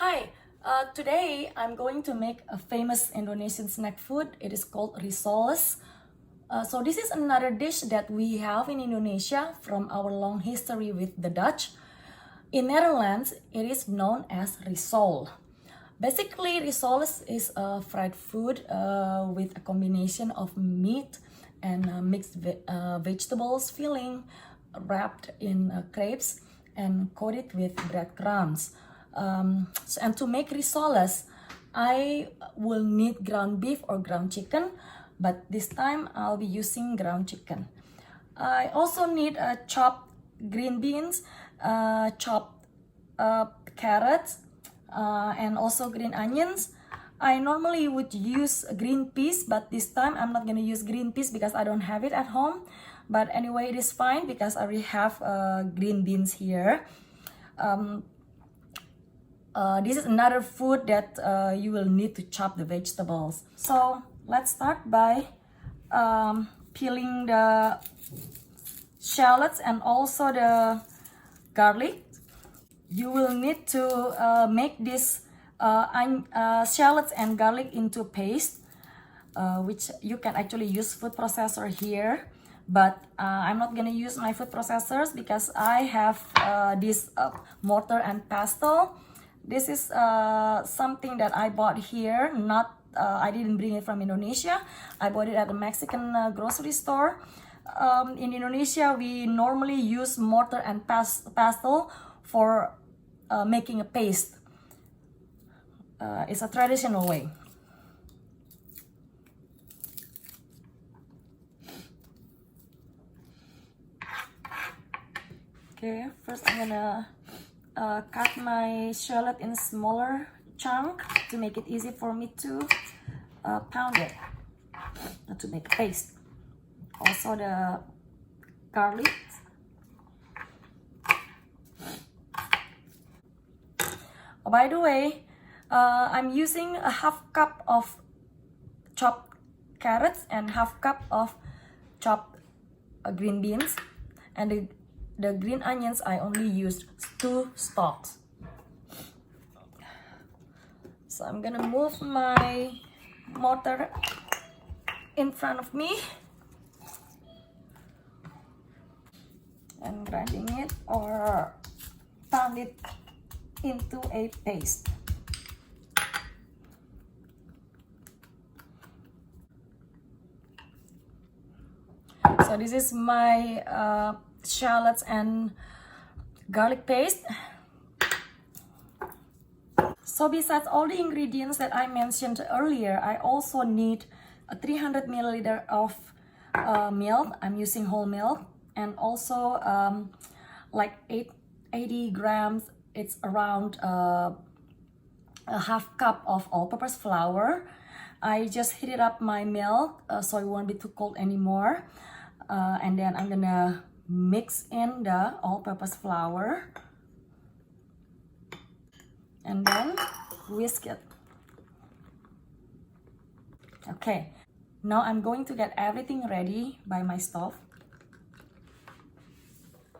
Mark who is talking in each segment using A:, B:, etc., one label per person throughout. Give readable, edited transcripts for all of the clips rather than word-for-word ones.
A: Hi, today I'm going to make a famous Indonesian snack food. It is called risoles. So this is another dish that we have in Indonesia from our long history with the Dutch. In Netherlands, it is known as risol. Basically, risoles is a fried food with a combination of meat and mixed vegetables filling, wrapped in crepes and coated with breadcrumbs. And to make risoles, I will need ground beef or ground chicken, but this time I'll be using ground chicken. I also need chopped green beans, chopped carrots, and also green onions. I normally would use green peas, but this time I'm not gonna use green peas because I don't have it at home. But anyway, it is fine because I already have green beans here. This is another food that you will need to chop the vegetables. So let's start by peeling the shallots and also the garlic. You will need to make this shallots and garlic into paste, which you can actually use food processor here. But I'm not gonna use my food processors because I have this mortar and pestle. This is something that I bought here, I didn't bring it from Indonesia. I bought it at a Mexican grocery store. In Indonesia, we normally use mortar and pestle for making a paste. It's a traditional way. Okay, first I'm gonna cut my shallot in smaller chunk to make it easy for me to pound it, to make a paste. Also the garlic. By the way, I'm using a half cup of chopped carrots and half cup of chopped green beans, and the green onions I only used 2 stalks. So I'm gonna move my mortar in front of me and grinding it or pound it into a paste. So this is my shallots and garlic paste. So besides all the ingredients that I mentioned earlier, I also need a 300 milliliter of milk. I'm using whole milk, and also like 80 grams. It's around a half cup of all-purpose flour. I just heated up my milk so it won't be too cold anymore, and then I'm gonna mix in the all-purpose flour and then whisk it. Okay, now I'm going to get everything ready by my stove.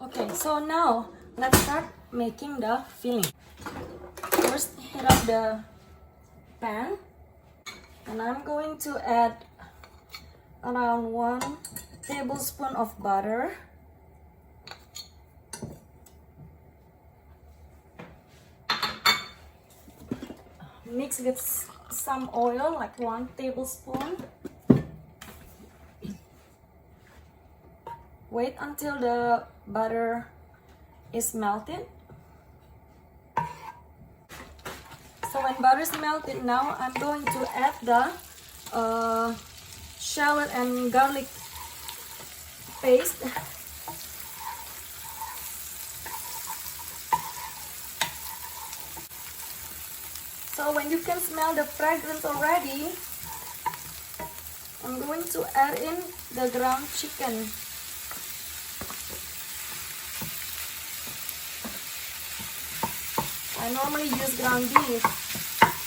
A: Okay, so now let's start making the filling. First, heat up the pan, and I'm going to add around 1 tablespoon of butter. Mix with some oil, like 1 tablespoon. Wait until the butter is melted. So when butter is melted, now I'm going to add the shallot and garlic paste. So when you can smell the fragrance already, I'm going to add in the ground chicken. I normally use ground beef,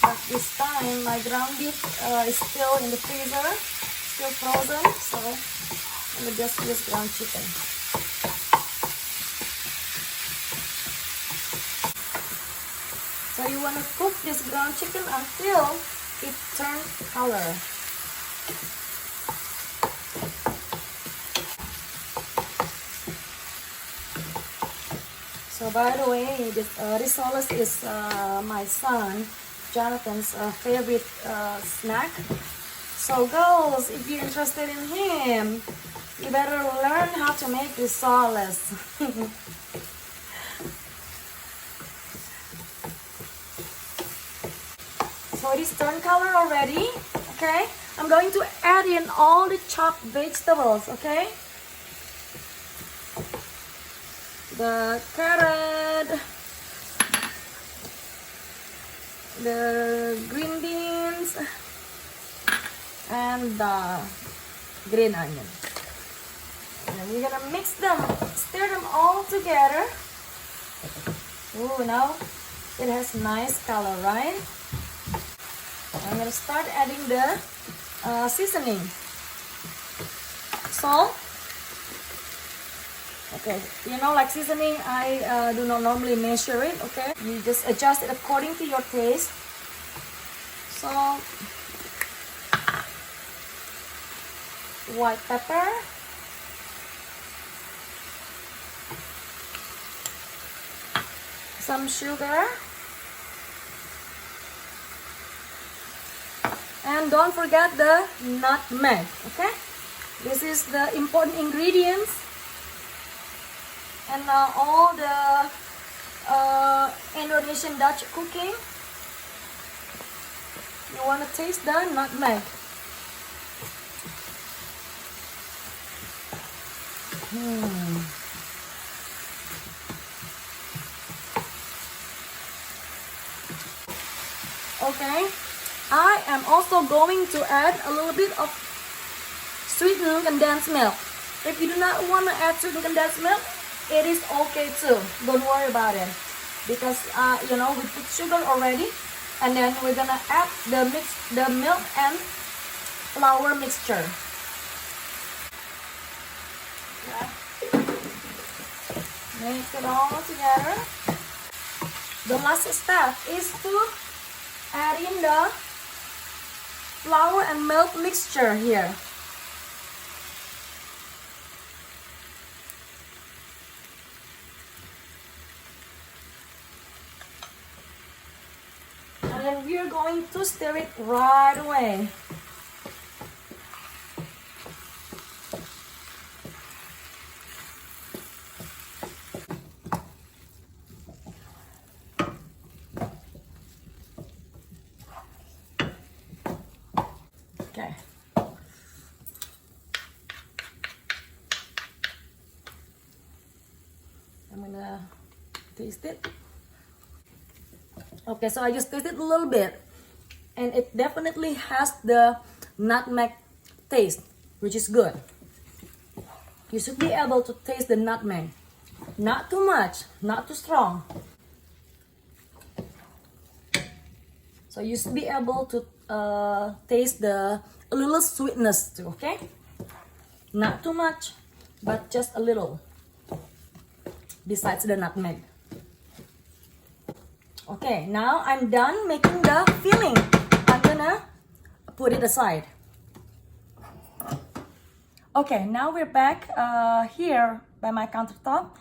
A: but this time my ground beef is still in the freezer, still frozen, so I'm gonna just use ground chicken. So you want to cook this ground chicken until it turns color. So by the way, this risoles is my son Jonathan's favorite snack. So girls, if you're interested in him, you better learn how to make risoles. So it is turned color already. Okay, I'm going to add in all the chopped vegetables. Okay. The carrot, the green beans, and the green onion. And we're gonna mix them, stir them all together. Ooh, now it has nice color, right? I'm gonna start adding the seasoning. Salt. Okay, you know, like seasoning, I do not normally measure it, okay? You just adjust it according to your taste. Salt, white pepper, some sugar, and don't forget the nutmeg, okay? This is the important ingredients. And all the Indonesian Dutch cooking, you want to taste the nutmeg. Okay, I am also going to add a little bit of sweetened condensed milk. If you do not want to add sweetened condensed milk, it is okay too. Don't worry about it, because you know, we put sugar already, and then we're gonna add the milk and flour mixture. Okay. Mix it all together. The last step is to add in the flour and milk mixture here. And we are going to stir it right away. Okay. I'm gonna taste it. Okay, so I just tasted a little bit, and it definitely has the nutmeg taste, which is good. You should be able to taste the nutmeg. Not too much, not too strong. So you should be able to taste a little sweetness too, okay? Not too much, but just a little, besides the nutmeg. Okay, now I'm done making the filling. I'm gonna put it aside. Okay, now we're back here by my countertop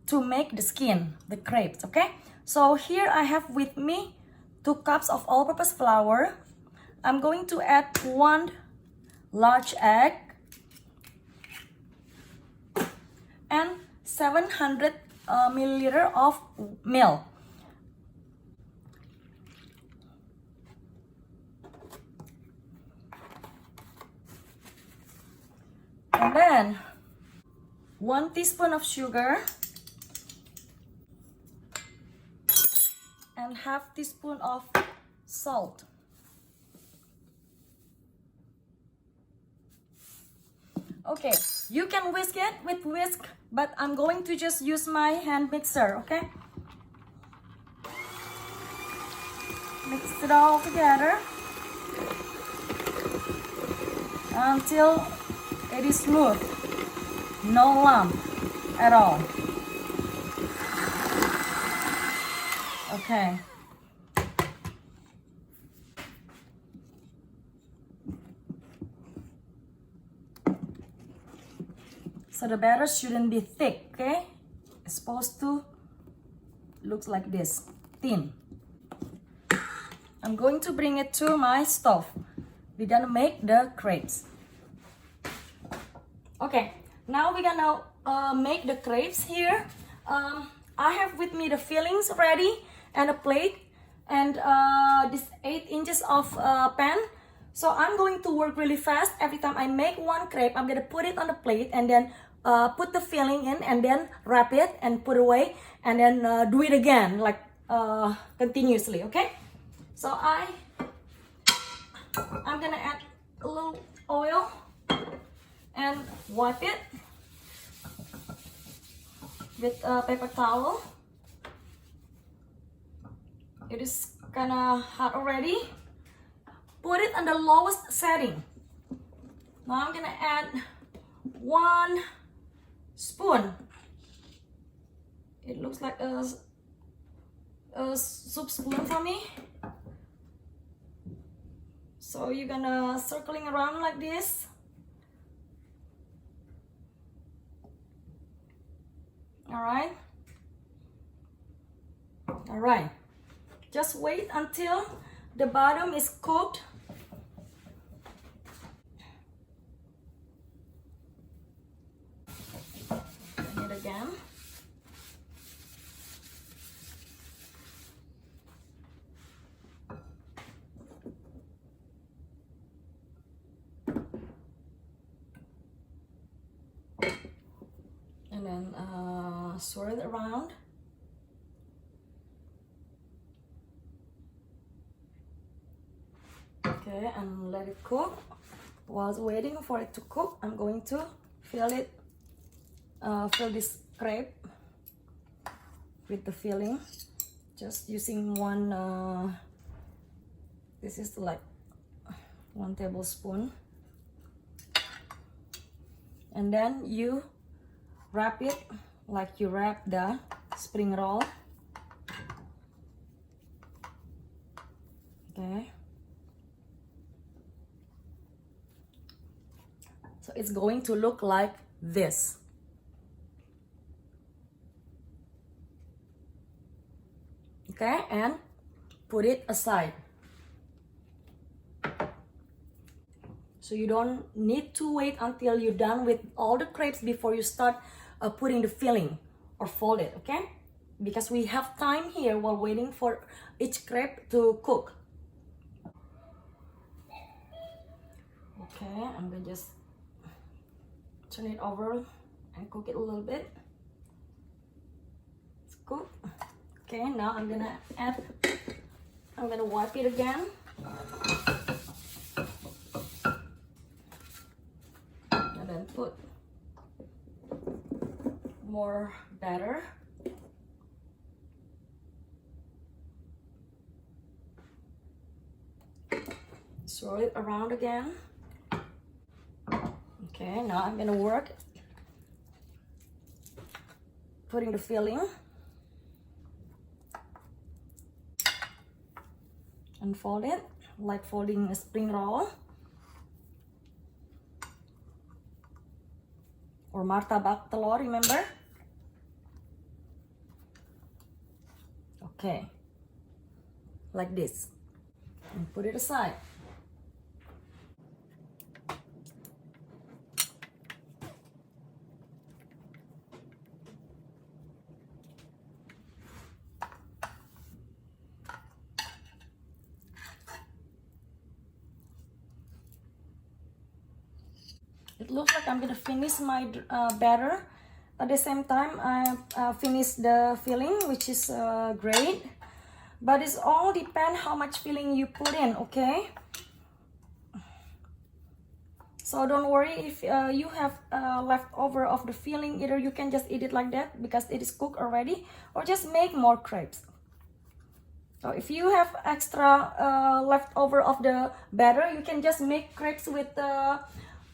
A: to make the skin, the crepes, okay? So here I have with me 2 cups of all-purpose flour. I'm going to add 1 large egg and 700 milliliter of milk. And then 1 teaspoon of sugar and half teaspoon of salt. Okay, you can whisk it with whisk, but I'm going to just use my hand mixer, okay? Mix it all together until it is smooth, no lump at all. Okay, So the batter shouldn't be thick, okay? It's supposed to look like this, thin. I'm going to bring it to my stove. We're gonna make the crepes. Okay, now we're gonna make the crepes here. I have with me the fillings ready and a plate and this 8 inches of pan. So I'm going to work really fast. Every time I make one crepe, I'm gonna put it on the plate and then put the filling in and then wrap it and put away and then do it again like continuously, okay? So I'm gonna add a little oil and wipe it with a paper towel. It is kinda hot already. Put it on the lowest setting. Now I'm gonna add 1 spoon. It looks like a soup spoon for me. So you're gonna circling around like this. Alright. Alright. Just wait until the bottom is cooked. Bring it again. And then swirl it around. Okay, and let it cook. While waiting for it to cook, I'm going to fill this crepe with the filling. Just using one, this is like 1 tablespoon. And then you wrap it like you wrap the spring roll. Okay. So it's going to look like this. Okay, and put it aside. So you don't need to wait until you're done with all the crepes before you start putting the filling or fold it, okay? Because we have time here while waiting for each crepe to cook. Okay, I'm gonna just turn it over and cook it a little bit. It's cooked. Okay, now I'm gonna wipe it again. And then put more batter. Swirl it around again. Okay, now I'm gonna work putting the filling and fold it like folding a spring roll or martabak telur, remember? Okay, like this, and put it aside. It looks like I'm gonna finish my batter. At the same time, I finish the filling, which is great. But it's all depend how much filling you put in, okay? So don't worry if you have leftover of the filling. Either you can just eat it like that because it is cooked already, or just make more crepes. So if you have extra leftover of the batter, you can just make crepes with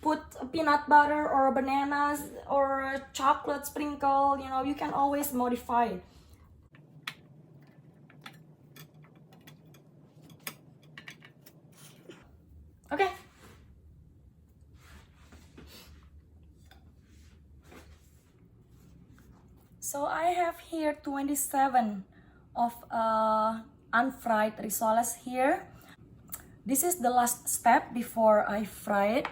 A: put peanut butter or bananas or chocolate sprinkle. You know, you can always modify it. Okay. So I have here 27 of unfried risoles here. This is the last step before I fry it.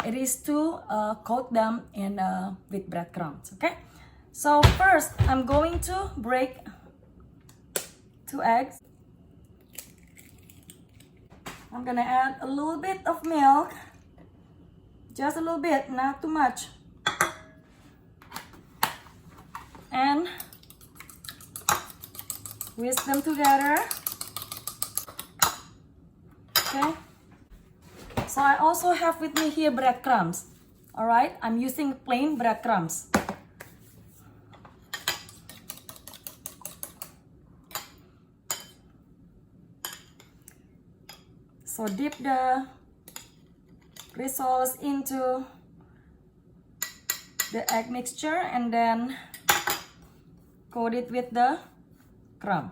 A: It is to coat them in with breadcrumbs. Okay. So first, I'm going to break 2 eggs. I'm gonna add a little bit of milk, just a little bit, not too much, and whisk them together. Okay. So I also have with me here breadcrumbs. All right, I'm using plain breadcrumbs. So dip the risoles into the egg mixture and then coat it with the crumb.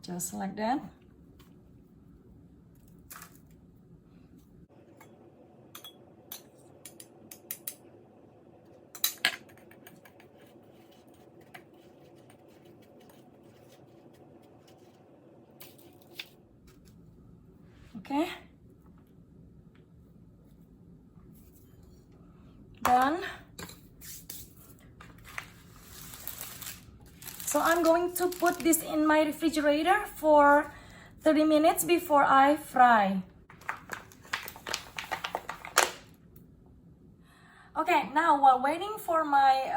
A: Just like that. Okay, done. So I'm going to put this in my refrigerator for 30 minutes before I fry. Okay, now while waiting for my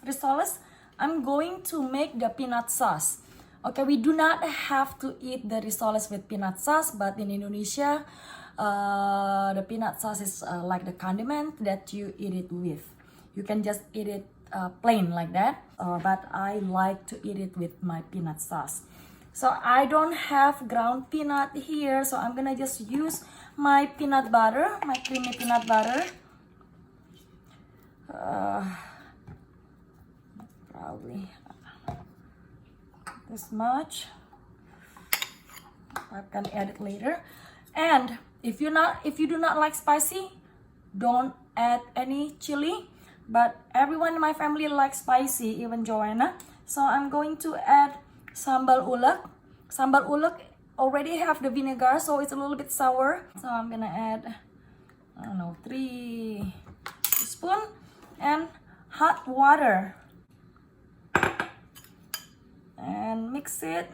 A: risoles, I'm going to make the peanut sauce. Okay, we do not have to eat the risoles with peanut sauce, but in Indonesia, the peanut sauce is like the condiment that you eat it with. You can just eat it plain like that, but I like to eat it with my peanut sauce. So I don't have ground peanut here, so I'm gonna just use my peanut butter, my creamy peanut butter. Probably this much. I can add it later. And if you do not like spicy, don't add any chili. But everyone in my family likes spicy, even Joanna. So I'm going to add sambal ulek. Sambal ulek already have the vinegar, so it's a little bit sour. So I'm gonna add, I don't know, 3 teaspoons and hot water. And mix it.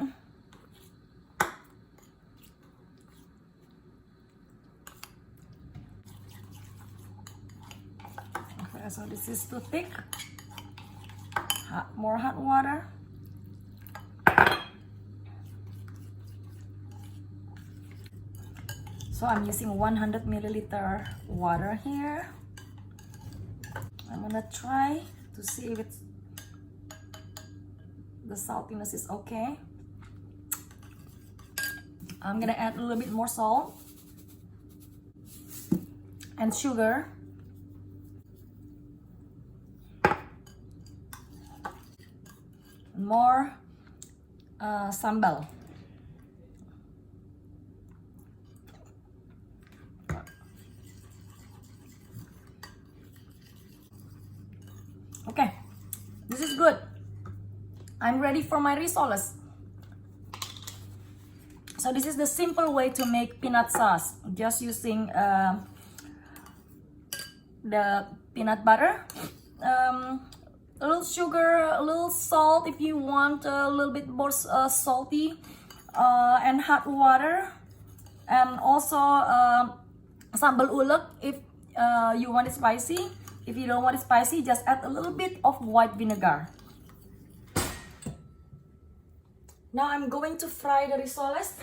A: Okay, so this is too thick. More hot water. So I'm using 100 milliliter water here. I'm gonna try to see if the saltiness is okay. I'm gonna add a little bit more salt and sugar. More sambal. Okay, this is good. I'm ready for my risoles. So this is the simple way to make peanut sauce. Just using the peanut butter, a little sugar, a little salt if you want a little bit more salty, and hot water, and also sambal ulek if you want it spicy. If you don't want it spicy, just add a little bit of white vinegar. Now I'm going to fry the risoles.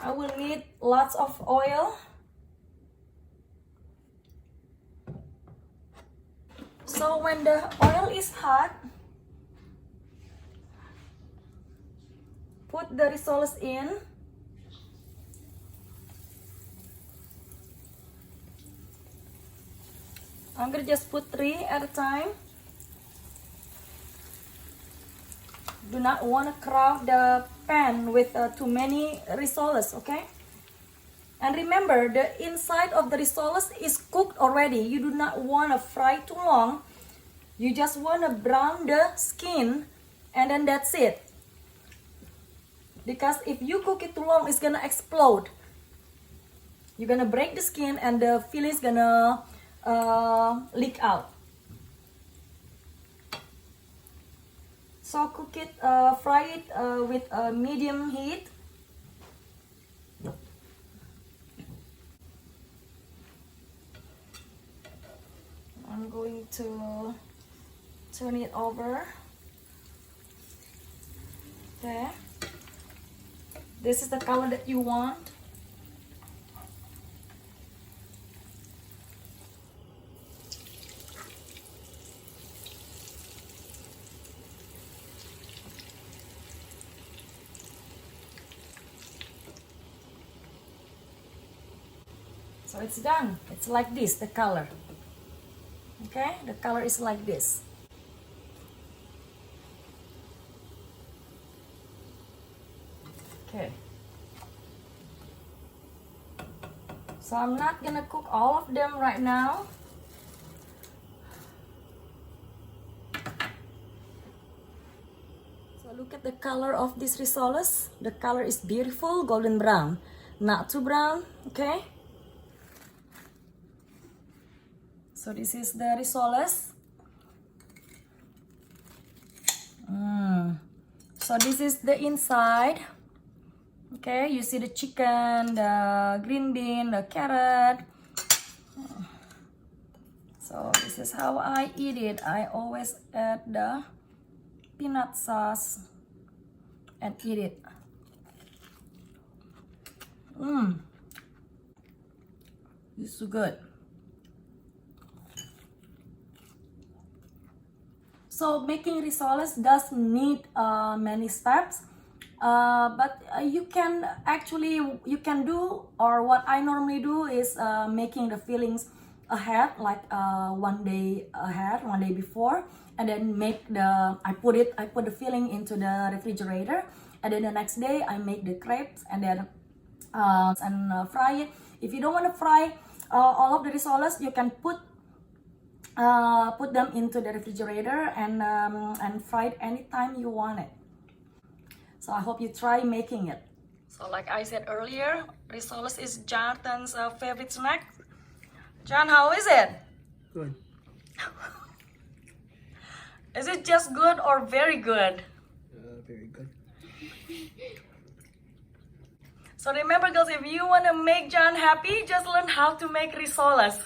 A: I will need lots of oil. So when the oil is hot, put the risoles in. I'm gonna just put 3 at a time. Do not want to crowd the pan with too many risoles, okay? And remember, the inside of the risoles is cooked already. You do not want to fry too long. You just want to brown the skin, and then that's it. Because if you cook it too long, it's gonna explode. You're gonna break the skin, and the filling is gonna leak out. So cook it, fry it with a medium heat. I'm going to turn it over. Okay. This is the color that you want. So it's done. It's like this, the color. Okay, the color is like this. Okay. So I'm not gonna cook all of them right now. So look at the color of these risoles. The color is beautiful, golden brown. Not too brown, okay? So this is the risoles. So this is the inside. Okay, you see the chicken, the green bean, the carrot. So this is how I eat it. I always add the peanut sauce and eat it. It's so good. So making risoles does need many steps, but you can do, or what I normally do is making the fillings ahead, like 1 day ahead, 1 day before, and then I put the filling into the refrigerator, and then the next day I make the crepes, and then fry it. If you don't want to fry all of the risoles, you can put them into the refrigerator and fry it anytime you want it. So I hope you try making it. So like I said earlier, risoles is Jonathan's favorite snack. John, how is it?
B: Good.
A: Is it just good or very good?
B: Very good.
A: So remember girls, if you want to make John happy, just learn how to make risoles.